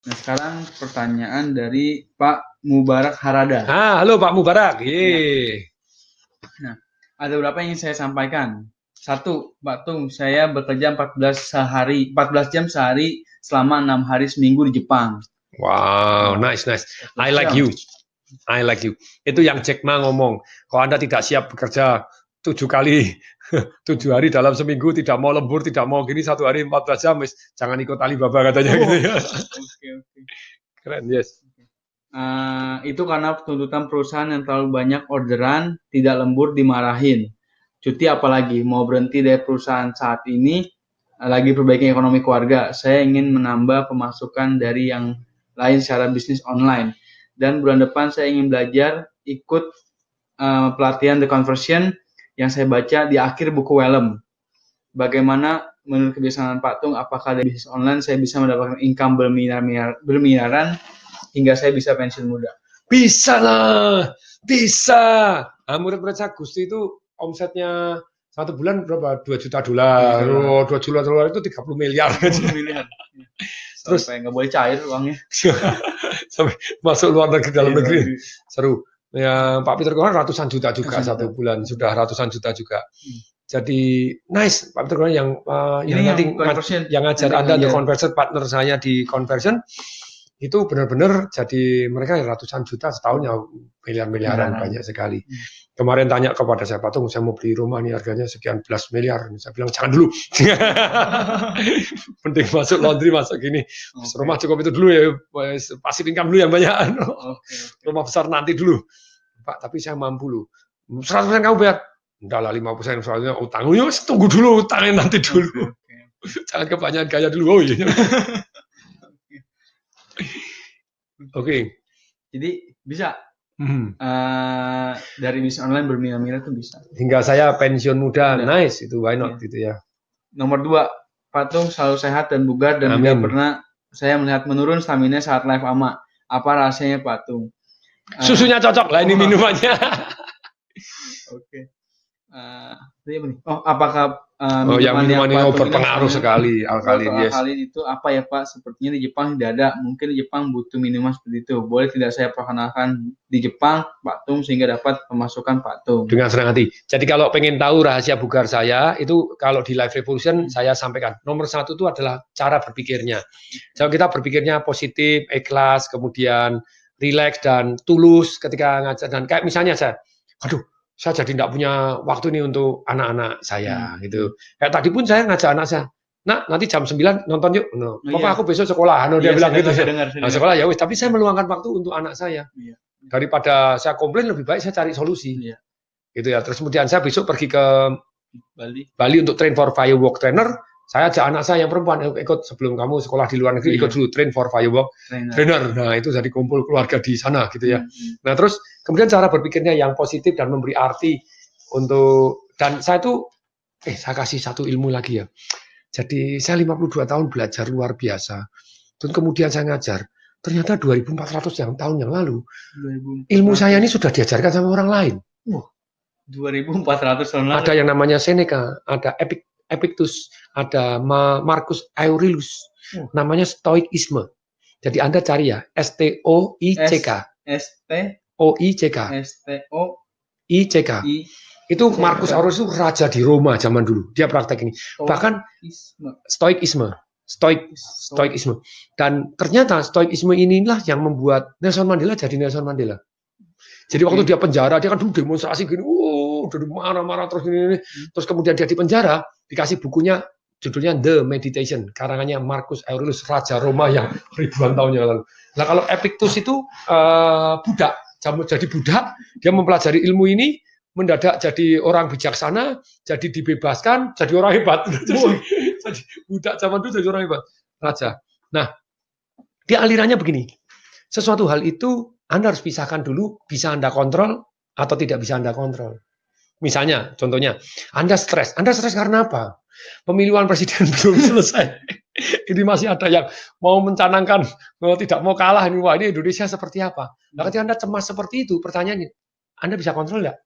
Nah, sekarang pertanyaan dari Pak Mubarak Harada. Halo Pak Mubarak. Nah, ada beberapa yang ingin saya sampaikan. Satu, Pak Tung, saya bekerja 14 jam sehari selama 6 hari seminggu di Jepang. Wow, nice. I like you. Itu yang Jack Ma ngomong. Kalau Anda tidak siap bekerja 7 hari dalam seminggu, tidak mau lembur, tidak mau gini, 1 hari 14 jam, jangan ikut Alibaba katanya gitu ya. Oke. Keren, yes. Itu karena tuntutan perusahaan yang terlalu banyak orderan, tidak lembur, dimarahin. Cuti apalagi, mau berhenti dari perusahaan saat ini, lagi perbaiki ekonomi keluarga. Saya ingin menambah pemasukan dari yang lain secara bisnis online. Dan bulan depan saya ingin belajar ikut pelatihan The Conversion yang saya baca di akhir buku Wellem. Bagaimana menurut kebiasaan Pak Tung, apakah dari bisnis online saya bisa mendapatkan income bermiliaran hingga saya bisa pensiun muda? Bisa lah, bisa. Murid-murid saya Gusti itu omsetnya 1 bulan berapa? 2 juta dolar. 2 juta dolar itu 30 miliar. 30 miliar. Terus sampai nggak boleh cair uangnya. Sampai masuk luar negeri, dalam negeri. Seru. Ya, Pak Peter Kohan ratusan juta juga 1 bulan, sudah ratusan juta juga. Jadi nice, Pak Peter Kohan yang yang ngajar Anda untuk conversion, partner saya di conversion itu benar-benar jadi mereka ratusan juta setahun ya, miliar-miliaran banyak sekali. Kemarin tanya kepada saya, Pak Tung, saya mau beli rumah nih harganya sekian belas miliar. Saya bilang jangan dulu. Penting masuk laundry, masuk gini. Rumah cukup itu dulu ya, pasif income dulu yang banyak. Rumah besar nanti dulu. Pak, tapi saya mampu loh. 100% kamu bayar? Enggak lah, 5% soalnya utang. Yuk, tunggu dulu utangnya nanti dulu. Jangan kebanyakan gaya dulu. Oh iya. Oke. Jadi bisa dari bisnis online bermiliar-miliar itu bisa. Hingga saya pensiun muda, nice itu, why not gitu ya. Nomor 2, Pak Tung selalu sehat dan bugar dan tidak pernah saya melihat menurun stamina saat live ama. Apa rahasianya Pak Tung? Susunya cocok lah ini minumannya. Oke. Apakah minuman yang berpengaruh sekali alkalin? Yes. Alkalin itu apa ya Pak? Sepertinya di Jepang tidak ada. Mungkin di Jepang butuh minuman seperti itu. Boleh tidak saya perkenalkan di Jepang Pak Tung sehingga dapat pemasukan Pak Tung? Dengan senang hati. Jadi kalau pengen tahu rahasia bugar saya itu kalau di Live Revolution saya sampaikan. Nomor 1 itu adalah cara berpikirnya. Kalau kita berpikirnya positif, ikhlas, kemudian rileks dan tulus ketika ngajar, dan kayak misalnya saya jadi tidak punya waktu nih untuk anak-anak saya gitu. Kayak tadi pun saya ngajak anak saya, "Nak, nanti jam 9 nonton yuk." Papa, aku besok sekolah. Dia bilang gitu. Sekolah ya wis, tapi saya meluangkan waktu untuk anak saya. Daripada saya komplain, lebih baik saya cari solusi. Gitu ya. Terus kemudian saya besok pergi ke Bali untuk train for firework trainer. Saya ajak anak saya yang perempuan, ikut sebelum kamu sekolah di luar negeri, ikut dulu train for firework trainer. Nah, itu jadi kumpul keluarga di sana gitu ya. Nah, terus kemudian cara berpikirnya yang positif dan memberi arti untuk, dan saya tuh saya kasih satu ilmu lagi ya. Jadi saya 52 tahun belajar luar biasa. Dan kemudian saya ngajar. Ternyata 2400 tahun yang lalu ilmu saya ini sudah diajarkan sama orang lain. 2400 tahun lalu. Ada yang namanya Seneca, ada Epictetus, ada Marcus Aurelius, namanya Stoikisme. Jadi Anda cari ya, S-T-O-I-C-K. S-T-O-I-C-K. S-T-O-I-C-K. Itu Marcus Aurelius itu raja di Roma zaman dulu. Dia praktek ini. Bahkan Stoikisme. Dan ternyata Stoikisme inilah yang membuat Nelson Mandela jadi Nelson Mandela. Jadi waktu dia penjara, dia kan dulu demonstrasi gini, udah marah-marah terus ini. Terus kemudian dia di penjara, dikasih bukunya, judulnya The Meditation, karangannya Marcus Aurelius, raja Roma yang ribuan tahun yang lalu. Nah kalau Epictetus itu budak, jadi budak, dia mempelajari ilmu ini, mendadak jadi orang bijaksana, jadi dibebaskan, jadi orang hebat. Jadi budak zaman dulu jadi orang hebat, raja. Nah, dia alirannya begini, sesuatu hal itu Anda harus pisahkan dulu, bisa Anda kontrol atau tidak bisa Anda kontrol. Misalnya, contohnya, Anda stres karena apa? Pemilihan presiden belum selesai. Ini masih ada yang mau mencanangkan, tidak mau kalah, ini Indonesia seperti apa? Nah, ketika Anda cemas seperti itu, pertanyaannya, Anda bisa kontrol nggak?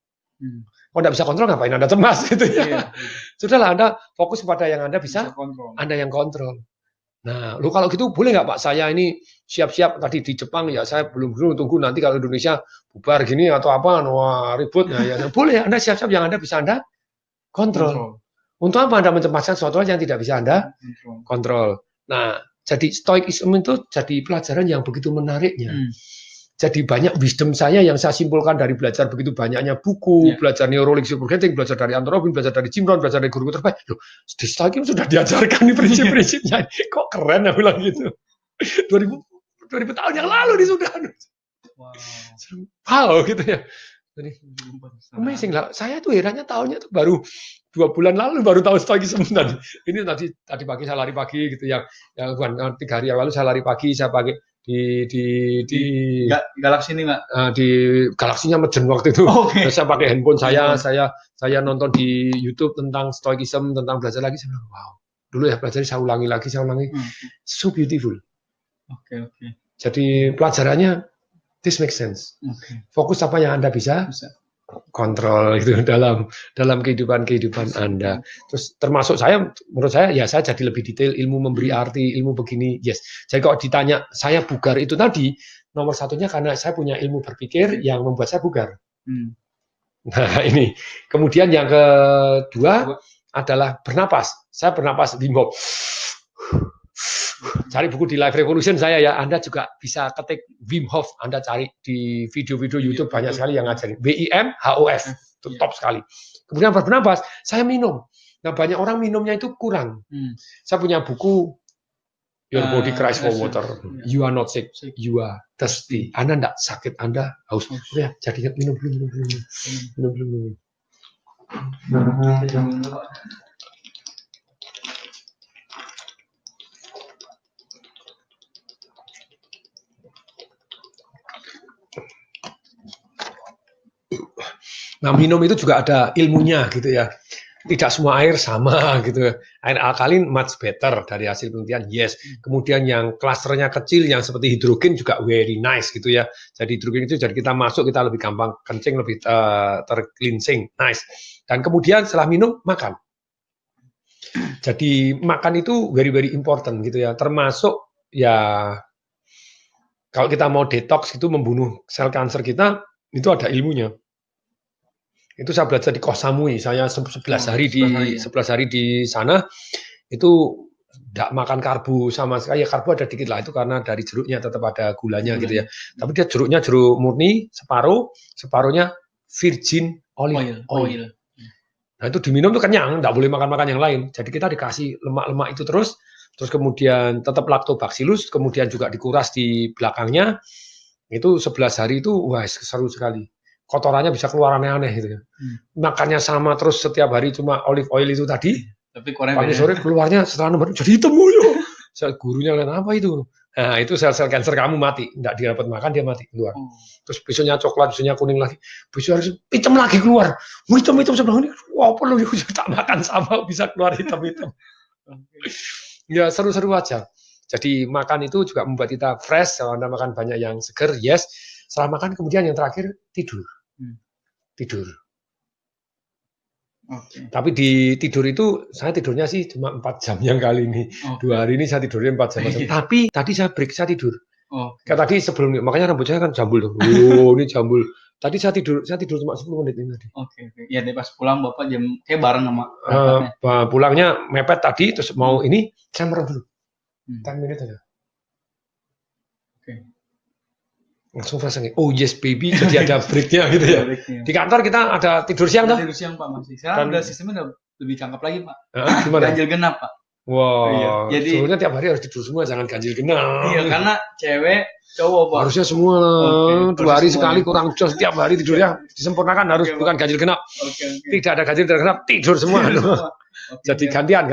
Kalau Anda bisa kontrol, ngapain Anda cemas? Gitu ya. Sudahlah, Anda fokus pada yang Anda bisa kontrol. Anda yang kontrol. Nah, lo kalau gitu boleh nggak Pak? Saya ini siap-siap tadi di Jepang ya, saya belum tunggu nanti kalau Indonesia bubar gini atau apa, wah ribut. Nah, ya boleh Anda siap-siap yang Anda bisa Anda kontrol. Untuk apa Anda mencemaskan sesuatu yang tidak bisa Anda kontrol? Nah, jadi stoikisme itu jadi pelajaran yang begitu menariknya. Jadi banyak wisdom saya yang saya simpulkan dari belajar begitu banyaknya buku, belajar Neuro-Linguistic Programming, belajar dari Anton Robbins, belajar dari Jim Rohn, belajar dari guru terbaik. Loh, di stoikisme sudah diajarkan nih prinsip-prinsipnya. Kok keren ya bilang gitu. 2000 tahun yang lalu nih sudah. Wow, gitu ya. Jadi, amazing lah. Saya tuh herannya tahunnya tuh baru 2 bulan lalu baru tahu stoikisme tadi. Ini tadi pagi saya lari pagi gitu ya. Yang bukan 3 hari yang lalu saya lari pagi, saya pakai di Galaxy ini Mbak. Di galaksinya Mejen waktu itu. Okay. Saya pakai handphone saya nonton di YouTube tentang stoikisme, tentang belajar lagi. Saya bilang, wow. Dulu ya belajar saya ulangi lagi. So beautiful. Oke. Jadi pelajarannya this makes sense. Fokus apa yang Anda bisa kontrol itu dalam kehidupan Anda. Terus termasuk saya, menurut saya ya saya jadi lebih detail, ilmu memberi arti, ilmu begini, yes. Jadi kalau ditanya saya bugar itu tadi, nomor satunya karena saya punya ilmu berpikir yang membuat saya bugar. Nah ini. Kemudian yang kedua adalah bernapas. Saya bernapas Wim Hof. Cari buku di Life Revolution saya ya, Anda juga bisa ketik Wim Hof, Anda cari di video-video YouTube banyak sekali yang ngajarin WIM HOF, itu top sekali. Kemudian bernapas, saya minum. Nah banyak orang minumnya itu kurang. Saya punya buku Your Body Cries for Water, You Are Not Sick, You Are Thirsty. Anda tidak sakit, Anda haus. Ya, jadi minum dulu. Nah, minum itu juga ada ilmunya gitu ya. Tidak semua air sama gitu. Air alkalin much better dari hasil penelitian, yes. Kemudian yang klasternya kecil yang seperti hidrogen juga very nice gitu ya. Jadi hidrogen itu jadi kita masuk kita lebih gampang kencing, lebih tercleansing, nice. Dan kemudian setelah minum makan. Jadi makan itu very important gitu ya. Termasuk ya kalau kita mau detox itu membunuh sel kanker kita itu ada ilmunya. Itu saya belajar di Koh Samui, saya 11 hari di sana, itu tidak makan karbo sama sekali, ya karbo ada dikit lah, itu karena dari jeruknya tetap ada gulanya gitu ya. Tapi dia jeruknya jeruk murni, separuhnya virgin olive oil. Nah itu diminum tuh kenyang, tidak boleh makan yang lain. Jadi kita dikasih lemak-lemak itu terus kemudian tetap lactobacillus, kemudian juga dikuras di belakangnya, itu 11 hari itu, wah seru sekali. Kotorannya bisa keluar aneh-aneh gitu. Makannya sama terus setiap hari cuma olive oil itu tadi. Tapi pagi sore keluarnya setelah 6 hari jadi hitam mulu. Gurunya lihat apa itu? Nah itu sel-sel kanker kamu mati, tidak dapat makan dia mati keluar. Terus besoknya coklat, besoknya kuning lagi, besok harus hitam lagi keluar. Hitam sebelah ini, wah perlu tak makan sama bisa keluar hitam. Ya seru-seru aja. Jadi makan itu juga membuat kita fresh. Kalau Anda makan banyak yang seger, yes. Setelah makan kemudian yang terakhir tidur. Tapi di tidur itu saya tidurnya sih cuma 4 jam yang kali ini. 2 hari ini saya tidurnya 4 jam. Tapi tadi saya break, saya tidur. Kayak tadi sebelum, makanya rambut saya kan jambul tuh. Ini jambul. Tadi saya tidur cuma 10 menit ini tadi. Ya deh pas pulang Bapak kayak bareng sama pulangnya mepet tadi, terus mau ini saya merem dulu. 10 menit aja. Langsung rasanya, oh yes baby, jadi ada breaknya gitu ya. Di kantor kita ada tidur siang tuh. Tidur siang Pak masih. Sekarang udah sistemnya udah lebih cakep lagi Pak. Gimana? Ganjil genap Pak. Wow. Jadi sebenarnya tiap hari harus tidur semua, jangan ganjil genap. Iya karena cewek, cowok Pak. Harusnya semua 2 hari sekali kurang jos, setiap hari tidurnya disempurnakan harus bukan ganjil genap. Tidak ada ganjil genap, tidur semua. Jadi gantian.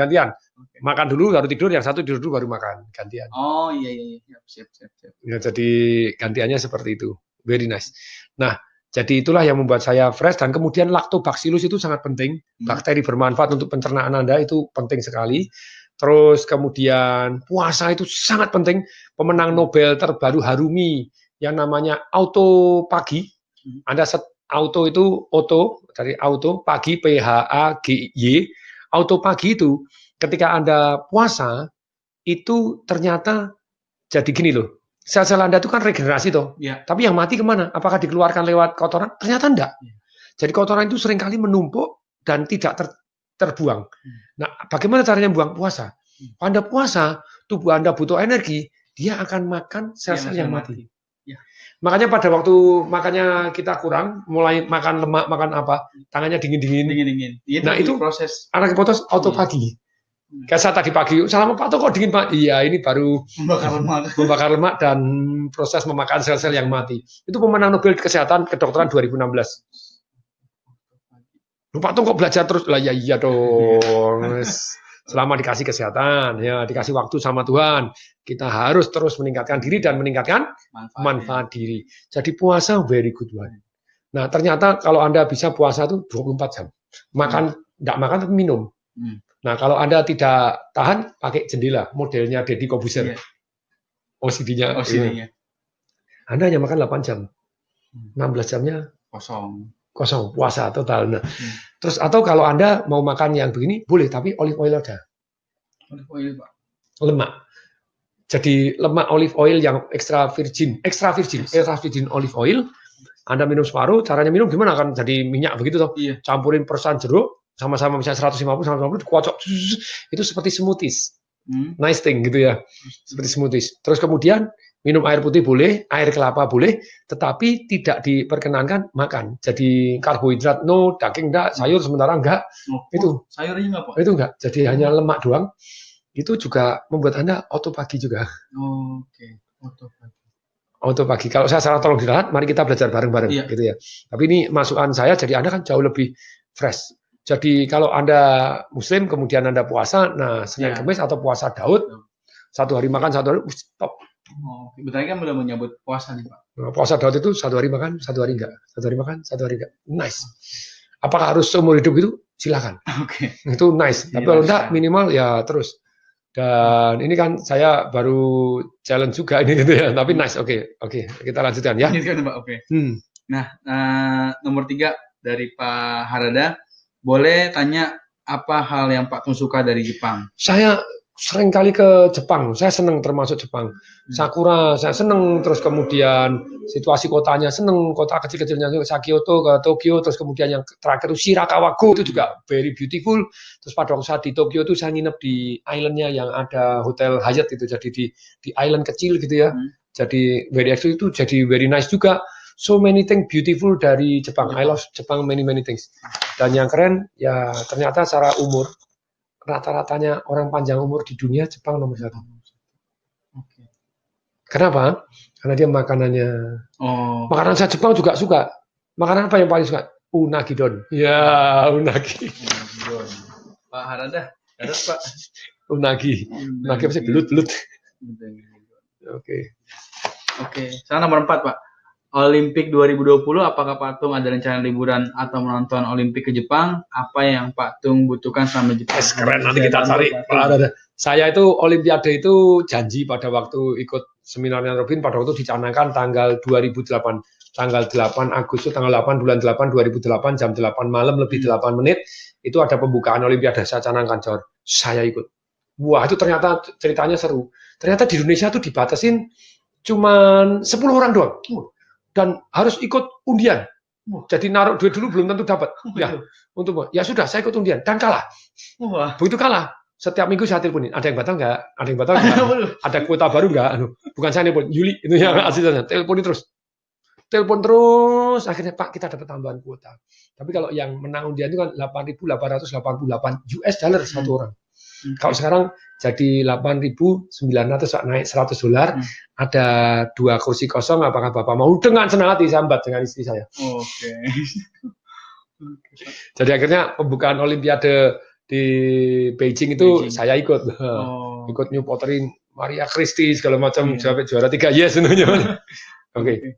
Makan dulu baru tidur, yang satu tidur dulu baru makan, gantian. Oh iya, siap. Ya, jadi gantiannya seperti itu, very nice. Nah, jadi itulah yang membuat saya fresh, dan kemudian lactobacillus itu sangat penting, bakteri bermanfaat untuk pencernaan Anda itu penting sekali. Terus kemudian puasa itu sangat penting, pemenang Nobel terbaru Harumi yang namanya auto pagi, Anda set auto itu auto dari auto pagi PHAGY, auto pagi itu ketika Anda puasa, itu ternyata jadi gini loh. Sel-sel Anda itu kan regenerasi toh. Ya. Tapi yang mati kemana? Apakah dikeluarkan lewat kotoran? Ternyata enggak. Ya. Jadi kotoran itu seringkali menumpuk dan tidak terbuang. Nah, bagaimana caranya buang? Puasa. Kalau Anda puasa, tubuh Anda butuh energi, dia akan makan sel-sel yang mati. Ya. Makanya pada waktu makannya kita kurang, mulai makan lemak, makan apa, tangannya dingin-dingin. Nah, itu proses anak potos autofagi. Kayak saya tadi pagi, salam Pak kok dingin Pak? Iya, ini baru membakar lemak dan proses memakan sel-sel yang mati. Itu pemenang Nobel Kesehatan Kedokteran 2016. Pak Tung kok belajar terus? Lah ya iya dong. Selama dikasih kesehatan, ya dikasih waktu sama Tuhan, kita harus terus meningkatkan diri dan meningkatkan manfaat diri. Jadi puasa very good one. Nah, ternyata kalau Anda bisa puasa itu 24 jam. Makan, enggak makan tapi minum. Nah, kalau Anda tidak tahan, pakai jendela, modelnya Deddy Corbuzier. OCD-nya. Anda hanya makan 8 jam. 16 jamnya kosong, puasa total. Nah, terus atau kalau Anda mau makan yang begini, boleh, tapi olive oil aja. Olive oil, Pak. Lemak. Jadi lemak olive oil yang extra virgin olive oil. Anda minum separuh, caranya minum gimana? Kan jadi minyak begitu toh. Iya. Campurin persen jeruk, sama-sama misalnya 150 sama 150 dikocok, itu seperti smoothies. Nice thing gitu ya. Seperti smoothies. Terus kemudian minum air putih boleh, air kelapa boleh, tetapi tidak diperkenankan makan. Jadi karbohidrat no, daging enggak, sayur sementara enggak. Itu sayurnya enggak, Pak? Itu enggak. Jadi hanya lemak doang. Itu juga membuat Anda autopagi juga. Oke. Autopagi. Kalau saya salah tolong diralat, mari kita belajar bareng-bareng gitu ya. Tapi ini masukan saya, jadi Anda kan jauh lebih fresh. Jadi kalau Anda Muslim, kemudian Anda puasa, nah Senin Kamis atau puasa Daud, 1 hari makan, 1 hari stop. Bentar kan udah menyambut puasa nih Pak. Nah, puasa Daud itu 1 hari makan, 1 hari enggak. 1 hari makan, 1 hari enggak. Nice. Apakah harus seumur hidup itu? Silakan. Oke. Itu nice. Tapi kalau enggak, minimal ya terus. Dan ini kan saya baru challenge juga ini gitu ya. Tapi nice. Oke. Kita lanjutkan ya. Lanjutkan Pak. Oke. Nah, nomor 3 dari Pak Harada. Boleh tanya apa hal yang Pak Tung suka dari Jepang? Saya sering kali ke Jepang. Saya senang termasuk Jepang. Sakura saya senang. Terus kemudian situasi kotanya senang. Kota kecil-kecilnya ke Kyoto, ke Tokyo. Terus kemudian yang terakhir itu Shirakawa-go itu juga very beautiful. Terus pada waktu saya di Tokyo itu saya nginep di islandnya yang ada hotel Hyatt itu. Jadi di island kecil gitu ya. Jadi very actually itu jadi very nice juga. So many things beautiful dari Jepang. I love Jepang many things. Dan yang keren ya ternyata secara umur rata-ratanya orang panjang umur di dunia Jepang nomor 1. Kenapa? Karena dia makanannya. Makanan saya Jepang juga suka. Makanan apa yang paling suka? Unagi don. Ya, unagi. Pak Harada, ada Pak. Unagi. Unagi apa sih? Belut. Oke. Sekarang nomor 4 Pak. Olimpik 2020, apakah Pak Tung ada rencana liburan atau menonton Olimpik ke Jepang? Apa yang Pak Tung butuhkan selama Jepang? Keren, nanti kita cari. Saya itu Olimpiade itu janji pada waktu ikut seminarnya Robin, pada waktu dicanangkan tanggal 2008. Tanggal 8 Agustus, tanggal 8 bulan 8 2008, jam 8 malam lebih 8 menit, itu ada pembukaan Olimpiade, saya canangkan, Jor. Saya ikut. Wah, itu ternyata ceritanya seru. Ternyata di Indonesia tuh dibatasin cuman 10 orang doang. Dan harus ikut undian. Jadi naruh duit dulu belum tentu dapat. Ya sudah, saya ikut undian dan kalah. Begitu kalah, setiap minggu saya teleponin. Ada yang batal nggak? Ada yang batal nggak? Ada kuota baru nggak? Bukan saya nelpon, Yuli itu yang aslinya. Telepon terus. Akhirnya Pak, kita dapat tambahan kuota. Tapi kalau yang menang undian itu kan 8.888 US dollar satu orang. Kalau sekarang jadi 8.900 naik $100. Ada 2 kursi kosong. Apakah Bapak mau? Dengan senang hati sambat dengan istri saya. Jadi akhirnya pembukaan Olimpiade di Beijing itu saya ikut. Ikut New Pottery, Maria Christie segala macam, sampai juara 3 yes sebenarnya. Oke.